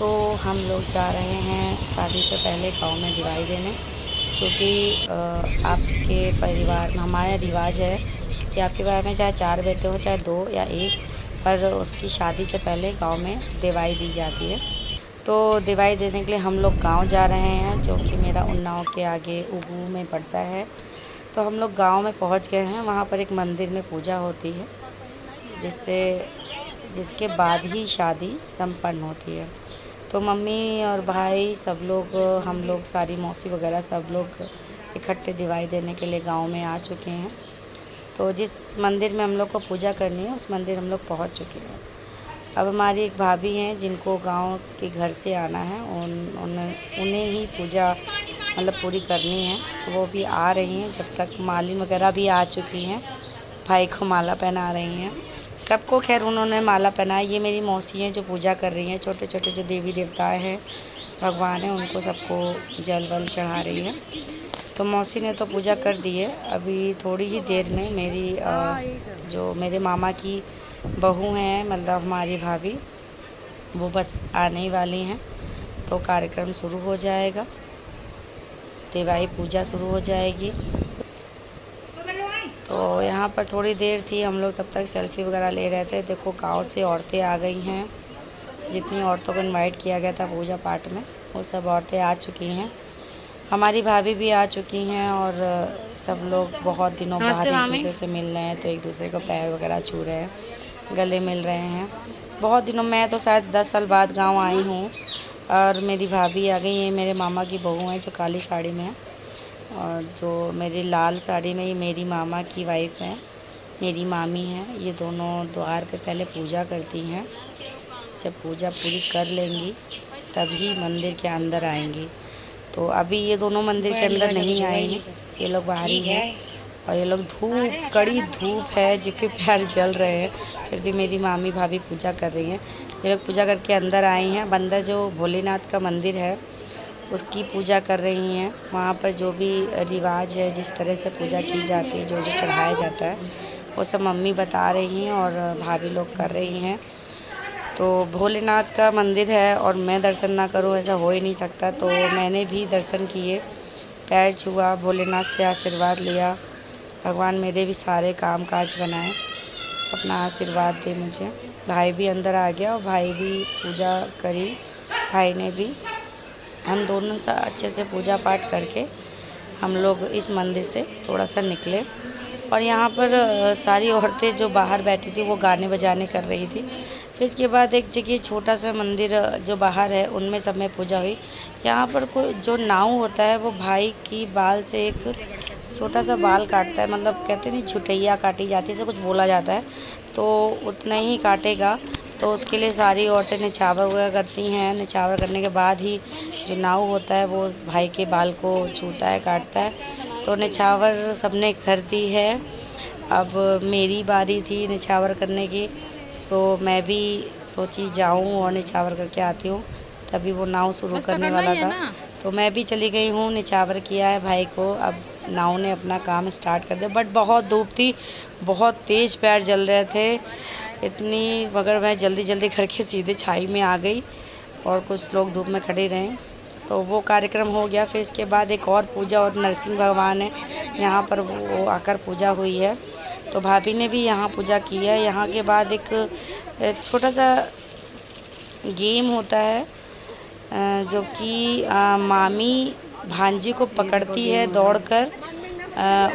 तो हम लोग जा रहे हैं शादी से पहले गांव में दिवाली देने, क्योंकि आपके परिवार में हमारा रिवाज है कि आपके परिवार में चाहे 4 बेटे हो चाहे 2 या 1, पर उसकी शादी से पहले गांव में दिवाली दी जाती है। तो दिवाली देने के लिए हम लोग गांव जा रहे हैं, जो कि मेरा उन्नाव के आगे उगू में पड़ता है। तो हम लोग गांव में पहुंच गए हैं। वहां पर एक मंदिर में पूजा होती है, जिसके बाद ही शादी संपन्न होती है। तो मम्मी और भाई सब लोग, हम लोग सारी मौसी वगैरह सब लोग इकट्ठे दिवाली देने के लिए गांव में आ चुके हैं। तो जिस मंदिर में हम लोग को पूजा करनी है उस मंदिर हम लोग पहुंच चुके हैं। अब हमारी एक भाभी हैं जिनको गांव के घर से आना है, उन्हें ही पूजा मतलब पूरी करनी है, तो वो भी आ रही हैं। जब तक मालिन वगैरह भी आ चुकी हैं, भाई को माला पहना रही हैं। सबको खैर उन्होंने माला पहनाई। ये मेरी मौसी हैं जो पूजा कर रही हैं। छोटे छोटे जो देवी देवताएं हैं, भगवान हैं, उनको सबको जल वल चढ़ा रही है। तो मौसी ने तो पूजा कर दी है। अभी थोड़ी ही देर में मेरी जो मेरे मामा की बहू हैं, मतलब हमारी भाभी, वो बस आने ही वाली हैं। तो कार्यक्रम शुरू हो जाएगा, दिवाली पूजा शुरू हो जाएगी। तो यहाँ पर थोड़ी देर थी, हम लोग तब तक सेल्फ़ी वगैरह ले रहे थे। देखो गांव से औरतें आ गई हैं। जितनी औरतों को इनवाइट किया गया था पूजा पाठ में, वो सब औरतें आ चुकी हैं। हमारी भाभी भी आ चुकी हैं और सब लोग बहुत दिनों बाद एक दूसरे से मिल रहे हैं। तो एक दूसरे को पैर वगैरह छू रहे हैं, गले मिल रहे हैं। बहुत दिनों, मैं तो शायद 10 साल बाद गाँव आई हूँ और मेरी भाभी आ गई। ये मेरे मामा की बहू हैं जो काली साड़ी में है, और जो मेरी लाल साड़ी में ये मेरी मामा की वाइफ है, मेरी मामी है। ये दोनों द्वार पे पहले पूजा करती हैं। जब पूजा पूरी कर लेंगी तभी मंदिर के अंदर आएंगी। तो अभी ये दोनों मंदिर के अंदर नहीं आए हैं, ये लोग बाहर ही हैं। और ये लोग कड़ी धूप है, जिनके पैर जल रहे हैं, फिर भी मेरी मामी भाभी पूजा कर रही हैं। ये लोग पूजा करके अंदर आई हैं। अंदर जो भोलेनाथ का मंदिर है उसकी पूजा कर रही हैं। वहाँ पर जो भी रिवाज है, जिस तरह से पूजा की जाती है, जो जो चढ़ाया जाता है, वो सब मम्मी बता रही हैं और भाभी लोग कर रही हैं। तो भोलेनाथ का मंदिर है और मैं दर्शन ना करूं, ऐसा हो ही नहीं सकता। तो मैंने भी दर्शन किए, पैर छुआ, भोलेनाथ से आशीर्वाद लिया। भगवान मेरे भी सारे काम काज बनाए, अपना आशीर्वाद दे मुझे। भाई भी अंदर आ गया और भाई भी पूजा करी, भाई ने भी। हम दोनों सा अच्छे से पूजा पाठ करके हम लोग इस मंदिर से थोड़ा सा निकले। और यहाँ पर सारी औरतें जो बाहर बैठी थी वो गाने बजाने कर रही थी। फिर इसके बाद एक जगह छोटा सा मंदिर जो बाहर है, उनमें सब में पूजा हुई। यहाँ पर कोई जो नाव होता है वो भाई की बाल से एक छोटा सा बाल काटता है, मतलब कहते नहीं झुटैया काटी जाती है, ऐसे कुछ बोला जाता है। तो उतना ही काटेगा। तो उसके लिए सारी औरतें निछावर वगैरह करती हैं। निछावर करने के बाद ही जो नाव होता है वो भाई के बाल को छूता है, काटता है। तो निछावर सबने कर दी है। अब मेरी बारी थी निछावर करने की, सो मैं भी सोची जाऊं और निछावर करके आती हूँ। तभी वो नाव शुरू करने वाला था, तो मैं भी चली गई हूँ, निछावर किया है भाई को। अब नाव ने अपना काम स्टार्ट कर दिया। बट बहुत धूप थी, बहुत तेज़ पैर जल रहे थे इतनी, मगर मैं जल्दी जल्दी करके सीधे छाई में आ गई और कुछ लोग धूप में खड़े रहे। तो वो कार्यक्रम हो गया। फिर इसके बाद एक और पूजा, और नरसिंह भगवान है यहाँ पर, वो आकर पूजा हुई है। तो भाभी ने भी यहाँ पूजा की है। यहाँ के बाद एक छोटा सा गेम होता है, जो कि मामी भांजी को पकड़ती है दौड़कर।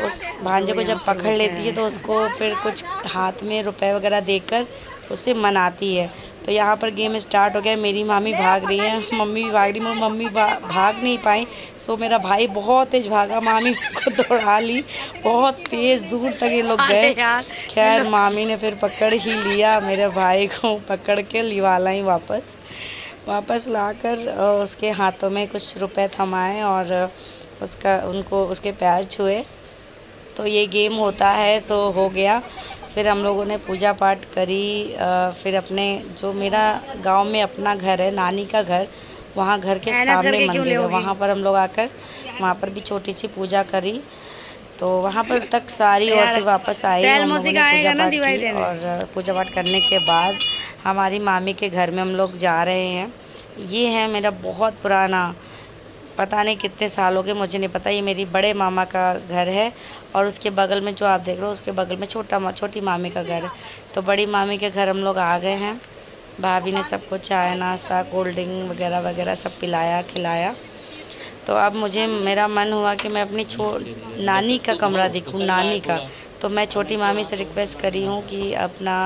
उस भांजे को जब पकड़ लेती है तो उसको फिर कुछ हाथ में रुपए वगैरह देकर उसे मनाती है। तो यहाँ पर गेम स्टार्ट हो गया। मेरी मामी भाग रही है, मम्मी भी भाग रही है। मम्मी भाग नहीं पाई, सो मेरा भाई बहुत तेज भागा, मामी को दौड़ा ली। बहुत तेज़ दूर तक ये लोग गए। खैर मामी ने फिर पकड़ ही लिया मेरे भाई को, पकड़ के लिवाला ही वापस लाकर उसके हाथों में कुछ रुपए थमाए और उसके पैर छुए। तो ये गेम होता है। सो हो गया। फिर हम लोगों ने पूजा पाठ करी। फिर अपने जो मेरा गांव में अपना घर है, नानी का घर, वहाँ घर के सामने मंदिर है, वहाँ पर हम लोग आकर वहाँ पर भी छोटी सी पूजा करी। तो वहाँ पर तक सारी औरतें वापस आई, हम लोगों ने पूजा पाठ की। और पूजा पाठ करने के बाद हमारी मामी के घर में हम लोग जा रहे हैं। ये है मेरा बहुत पुराना, पता नहीं कितने सालों के, मुझे नहीं पता, ये मेरी बड़े मामा का घर है। और उसके बगल में जो आप देख रहे हो उसके बगल में छोटी मामी का घर है। तो बड़ी मामी के घर हम लोग आ गए हैं। भाभी ने सबको चाय नाश्ता कोल्ड ड्रिंक वगैरह वगैरह सब पिलाया खिलाया। तो अब मुझे मेरा मन हुआ कि मैं अपनी नानी का कमरा देखूं, नानी का। तो मैं छोटी मामी से रिक्वेस्ट करी हूँ कि अपना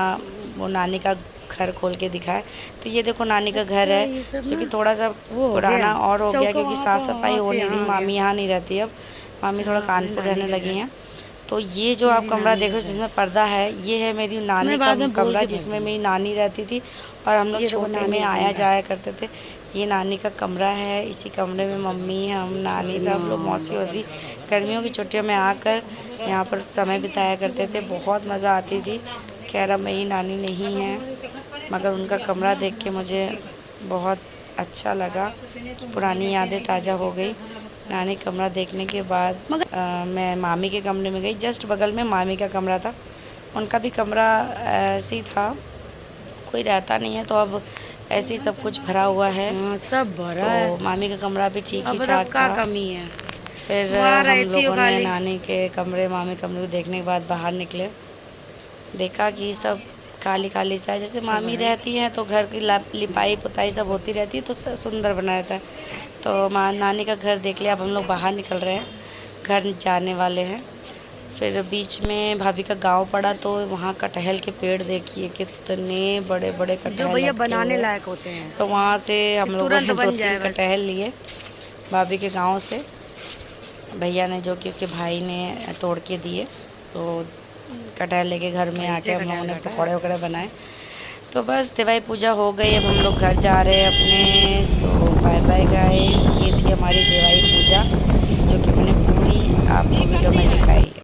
वो नानी का घर खोल के दिखाए। तो ये देखो नानी का घर है, जो कि थोड़ा सा पुराना और हो गया क्योंकि साफ़ सफाई हो नहीं रही। मामी यहाँ नहीं रहती, अब मामी थोड़ा कानपुर रहने लगी हैं। तो ये जो आप कमरा देख रहे हो जिसमें पर्दा है, ये है मेरी नानी का कमरा जिसमें मेरी नानी रहती थी और हम लोग छोटे में आया जाया करते थे। ये नानी का कमरा है। इसी कमरे में मम्मी, हम, नानी, सब लोग, मौसी वौसी गर्मियों की छुट्टियों में आकर यहाँ पर समय बिताया करते थे। बहुत मज़ा आती थी। खैर अब मेरी नानी नहीं है, मगर उनका कमरा देख के मुझे बहुत अच्छा लगा, पुरानी यादें ताज़ा हो गई। नानी कमरा देखने के बाद मैं मामी के कमरे में गई। जस्ट बगल में मामी का कमरा था, उनका भी कमरा ऐसे ही था, कोई रहता नहीं है, तो अब ऐसे ही सब कुछ भरा हुआ है। सब भरा तो है। मामी का कमरा भी ठीक ही ठाक था। कमी है। फिर हम लोगों ने नानी के कमरे मामी कमरे को देखने के बाद बाहर निकले, देखा कि सब काली काली सा है। जैसे मामी रहती हैं तो घर की लिपाई पुताई सब होती रहती है तो सुंदर बना रहता है। तो नानी का घर देख लिया। अब हम लोग बाहर निकल रहे हैं, घर जाने वाले हैं। फिर बीच में भाभी का गांव पड़ा, तो वहाँ कटहल के पेड़ देखिए कितने बड़े बड़े कटहल, जो भैया बनाने लायक होते हैं। तो वहाँ से हम लोग 2-3 कटहल लिए भाभी के गांव से, भैया ने, जो कि उसके भाई ने तोड़ के दिए। तो कटहल लेके घर में आके हम लोगों ने पकौड़े वगैरह बनाए। तो बस दिवाली पूजा हो गई, अब हम लोग घर जा रहे हैं अपने। सो बाय बाय गाइस, ये थी हमारी दिवाली पूजा।